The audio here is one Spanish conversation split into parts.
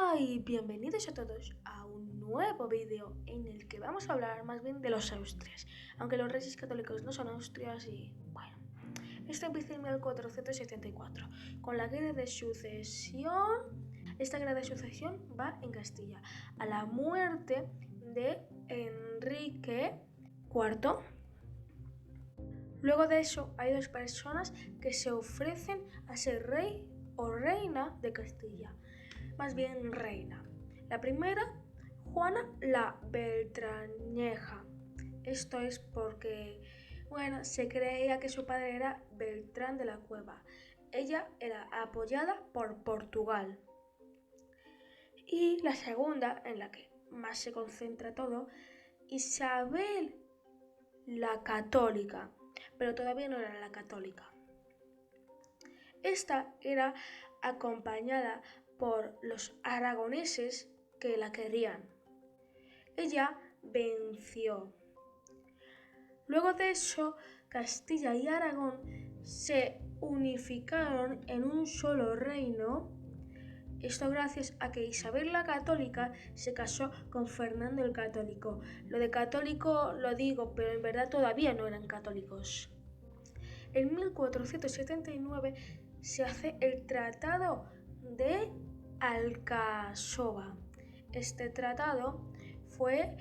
Hola y bienvenidos a todos a un nuevo vídeo en el que vamos a hablar más bien de los Austrias, aunque los reyes católicos no son Austrias y bueno. Esto empieza en 1474 con la guerra de sucesión. Esta guerra de sucesión va en Castilla a la muerte de Enrique IV. Luego de eso hay dos personas que se ofrecen a ser rey o reina de Castilla, más bien reina. La primera, Juana la Beltraneja. Esto es porque, se creía que su padre era Beltrán de la Cueva. Ella era apoyada por Portugal. Y la segunda, en la que más se concentra todo, Isabel la Católica, pero todavía no era la católica. Esta era acompañada por los aragoneses que la querían. Ella venció. Luego de eso, Castilla y Aragón se unificaron en un solo reino. Esto gracias a que Isabel la Católica se casó con Fernando el Católico. Lo de católico lo digo, pero en verdad todavía no eran católicos. En 1479 se hace el Tratado de Alcasova. Este tratado fue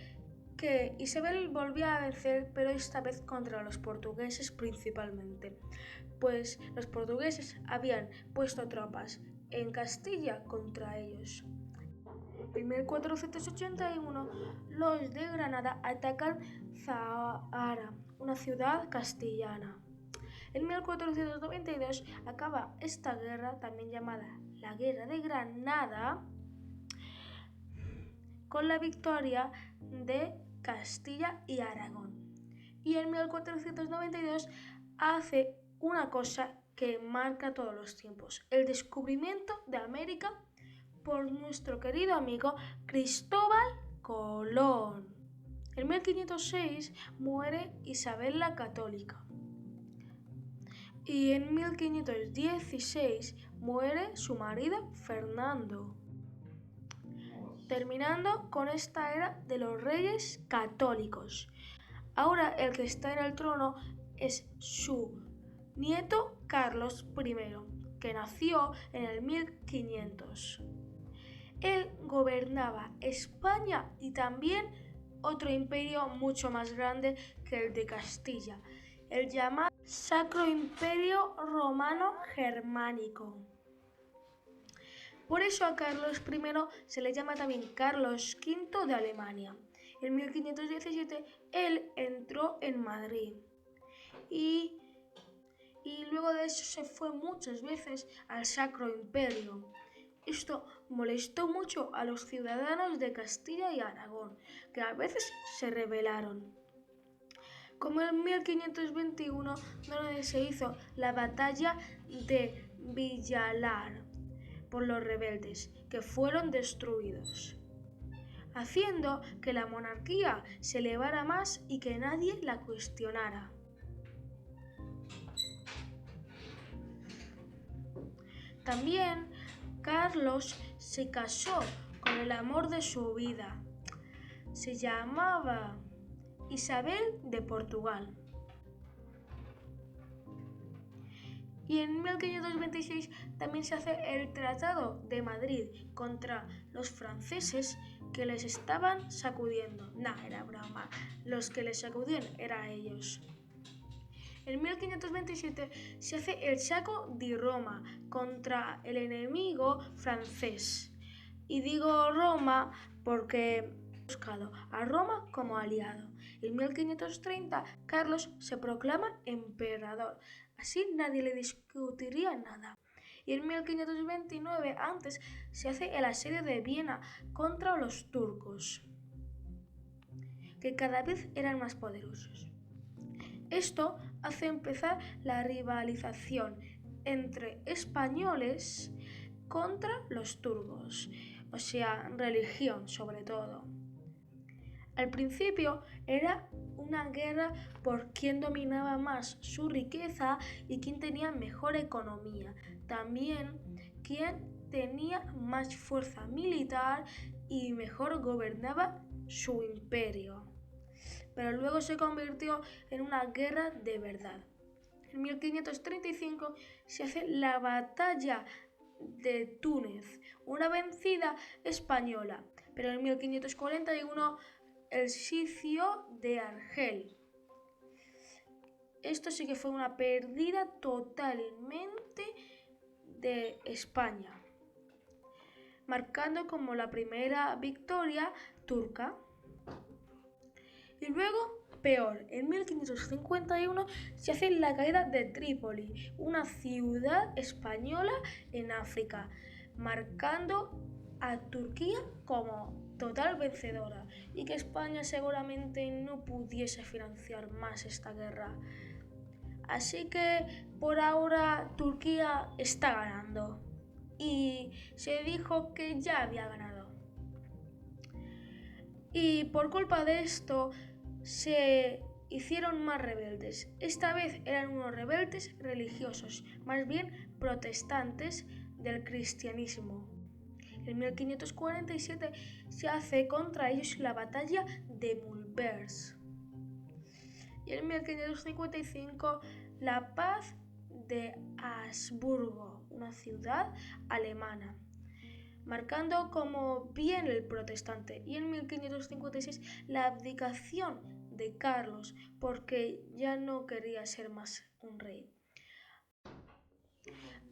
que Isabel volvía a vencer, pero esta vez contra los portugueses principalmente, pues los portugueses habían puesto tropas en Castilla contra ellos. En 1481 los de Granada atacan Zahara, una ciudad castellana. En 1492 acaba esta guerra, también llamada la Guerra de Granada, con la victoria de Castilla y Aragón. Y en 1492 hace una cosa que marca todos los tiempos: el descubrimiento de América por nuestro querido amigo Cristóbal Colón. En 1506 muere Isabel la Católica. Y en 1516 muere su marido Fernando, terminando con esta era de los reyes católicos. Ahora el que está en el trono es su nieto Carlos I, que nació en el 1500. Él gobernaba España y también otro imperio mucho más grande que el de Castilla, el llamado Sacro Imperio Romano Germánico. Por eso a Carlos I se le llama también Carlos V de Alemania. En 1517 él entró en Madrid y luego de eso se fue muchas veces al Sacro Imperio. Esto molestó mucho a los ciudadanos de Castilla y Aragón, que a veces se rebelaron. Como en 1521 donde se hizo la batalla de Villalar por los rebeldes, que fueron destruidos, haciendo que la monarquía se elevara más y que nadie la cuestionara. También Carlos se casó con el amor de su vida. Se llamaba Isabel de Portugal. Y en 1526 también se hace el Tratado de Madrid contra los franceses que les estaban sacudiendo. Era broma. Los que les sacudían eran ellos. En 1527 se hace el Saco di Roma contra el enemigo francés. Y digo Roma porque buscado a Roma como aliado. En 1530 Carlos se proclama emperador, así nadie le discutiría nada. Y en 1529 antes se hace el asedio de Viena contra los turcos, que cada vez eran más poderosos. Esto hace empezar la rivalización entre españoles contra los turcos, o sea, religión sobre todo. Al principio era una guerra por quién dominaba más su riqueza y quién tenía mejor economía. También quién tenía más fuerza militar y mejor gobernaba su imperio. Pero luego se convirtió en una guerra de verdad. En 1535 se hace la batalla de Túnez, una vencida española, pero en 1541 el sitio de Argel. Esto sí que fue una pérdida totalmente de España, marcando como la primera victoria turca. Y luego, peor, en 1551 se hace la caída de Trípoli, una ciudad española en África, marcando a Turquía como total vencedora y que España seguramente no pudiese financiar más esta guerra. Así que por ahora Turquía está ganando y se dijo que ya había ganado. Y por culpa de esto se hicieron más rebeldes. Esta vez eran unos rebeldes religiosos, más bien protestantes del cristianismo. En 1547 se hace contra ellos la batalla de Mulbers. Y en 1555 la paz de Habsburgo, una ciudad alemana, marcando como bien el protestante. Y en 1556 la abdicación de Carlos, porque ya no quería ser más un rey,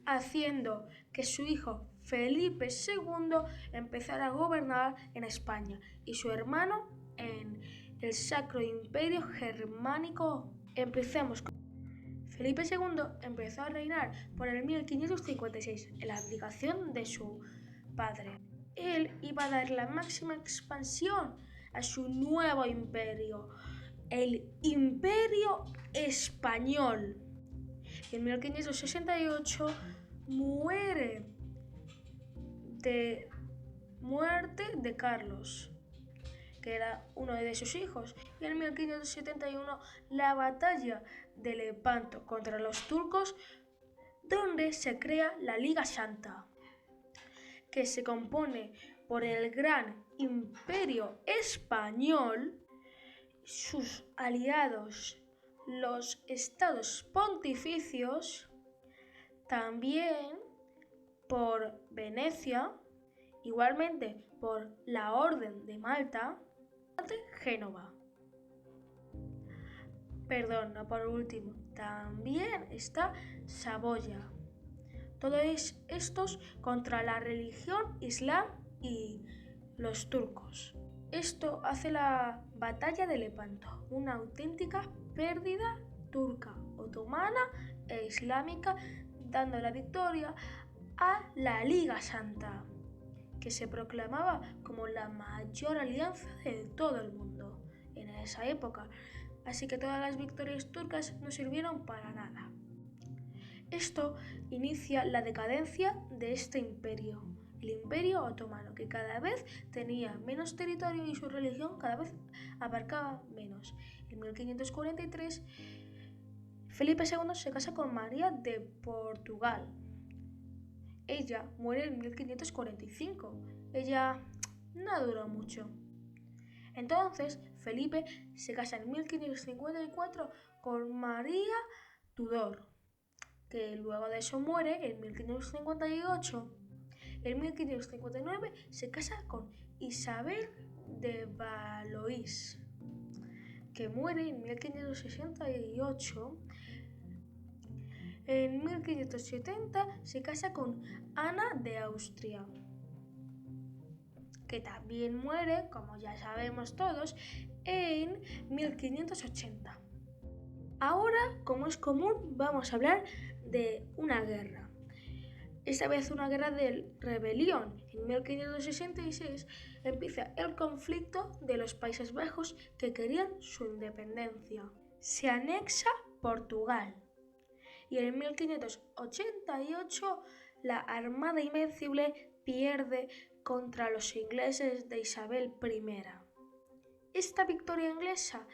haciendo que su hijo Felipe II empezara a gobernar en España y su hermano en el Sacro Imperio Germánico. Empecemos con Felipe II empezó a reinar por el 1556 en la abdicación de su padre. Él iba a dar la máxima expansión a su nuevo imperio, el Imperio Español. En 1568 muerte de Carlos, que era uno de sus hijos, y en 1571 la batalla de Lepanto contra los turcos, donde se crea la Liga Santa, que se compone por el gran Imperio Español, sus aliados, los estados pontificios, también por Venecia, igualmente por la Orden de Malta, Génova. Perdón, no por último, también está Saboya. Todos estos contra la religión islam y los turcos. Esto hace la batalla de Lepanto, una auténtica pérdida turca, otomana e islámica, dando la victoria a la Liga Santa, que se proclamaba como la mayor alianza de todo el mundo en esa época. Así que todas las victorias turcas no sirvieron para nada. Esto inicia la decadencia de este imperio, el Imperio Otomano, que cada vez tenía menos territorio y su religión cada vez abarcaba menos. En 1543, Felipe II se casa con María de Portugal. Ella muere en 1545. Ella no duró mucho. Entonces, Felipe se casa en 1554 con María Tudor, que luego de eso muere en 1558. En 1559 se casa con Isabel de Valois, que muere en 1568. En 1570 se casa con Ana de Austria, que también muere, como ya sabemos todos, en 1580. Ahora, como es común, vamos a hablar de una guerra. Esta vez una guerra de rebelión. En 1566 empieza el conflicto de los Países Bajos, que querían su independencia. Se anexa Portugal. Y en 1588 la Armada Invencible pierde contra los ingleses de Isabel I. Esta victoria inglesa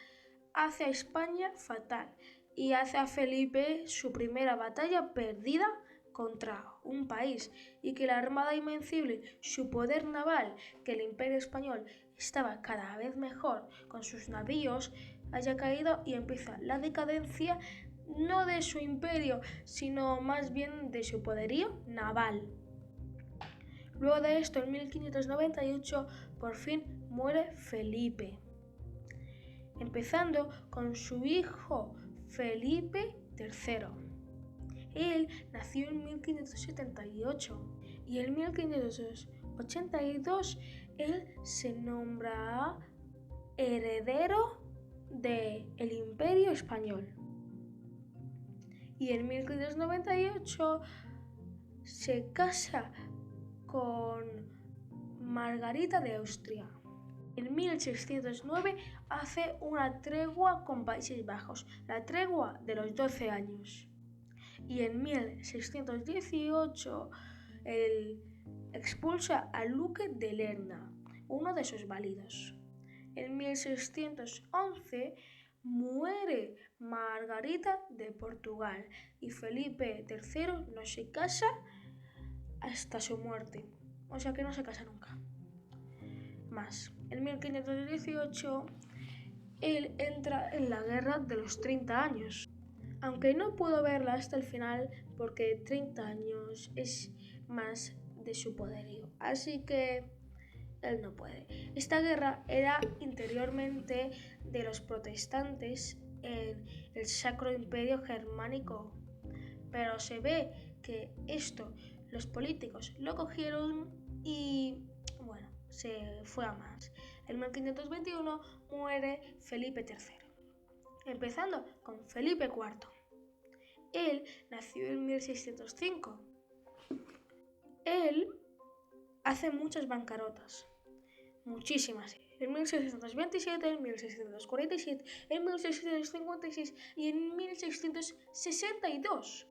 hace a España fatal y hace a Felipe su primera batalla perdida contra un país y que la Armada Invencible, su poder naval, que el Imperio Español estaba cada vez mejor con sus navíos, haya caído y empieza la decadencia no de su imperio, sino más bien de su poderío naval. Luego de esto, en 1598, por fin muere Felipe, empezando con su hijo Felipe III. Él nació en 1578 y en 1582 él se nombra heredero del Imperio Español. Y en 1598 se casa con Margarita de Austria. En 1609 hace una tregua con Países Bajos, la tregua de los 12 años. Y en 1618 él expulsa al duque de Lerna, uno de sus válidos. En 1611 muere Margarita de Portugal y Felipe III no se casa hasta su muerte, o sea que no se casa nunca más. En 1518 él entra en la Guerra de los 30 años, aunque no pudo verla hasta el final porque 30 años es más de su poderío, así que él no puede. Esta guerra era interiormente de los protestantes en el Sacro Imperio Germánico, pero se ve que esto los políticos lo cogieron y bueno, se fue a más. En 1521 muere Felipe III, empezando con Felipe IV. Él nació en 1605. Él hace muchas bancarotas, muchísimas. En 1627, en 1647, en 1656 y en 1662.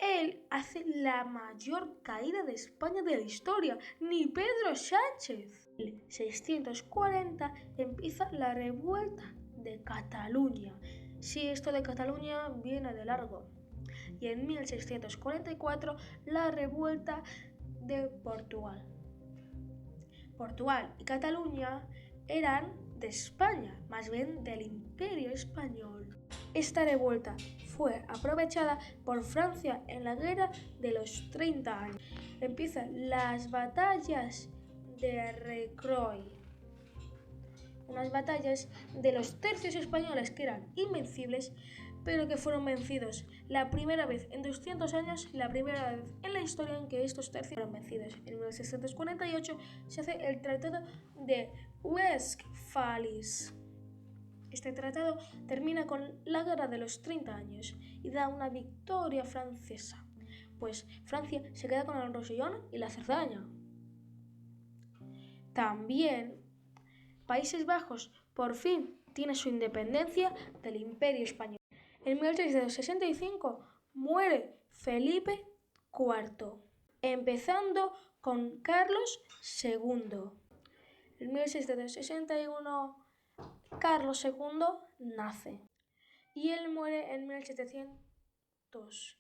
Él hace la mayor caída de España de la historia, ni Pedro Sánchez. En 1640 empieza la revuelta de Cataluña. Sí, esto de Cataluña viene de largo. Y en 1644 la revuelta de Portugal. Portugal y Cataluña eran de España, más bien del Imperio Español. Esta revuelta fue aprovechada por Francia en la Guerra de los 30 años. Empiezan las batallas de Rocroi, unas batallas de los tercios españoles que eran invencibles, pero que fueron vencidos la primera vez en 200 años, la primera vez en la historia en que estos tercios fueron vencidos. En 1648 se hace el Tratado de Westfalia. Este tratado termina con la Guerra de los 30 años y da una victoria francesa, pues Francia se queda con el Rosellón y la Cerdaña. También Países Bajos por fin tiene su independencia del Imperio Español. En 1665 muere Felipe IV, empezando con Carlos II. En 1661 Carlos II nace y él muere en 1700.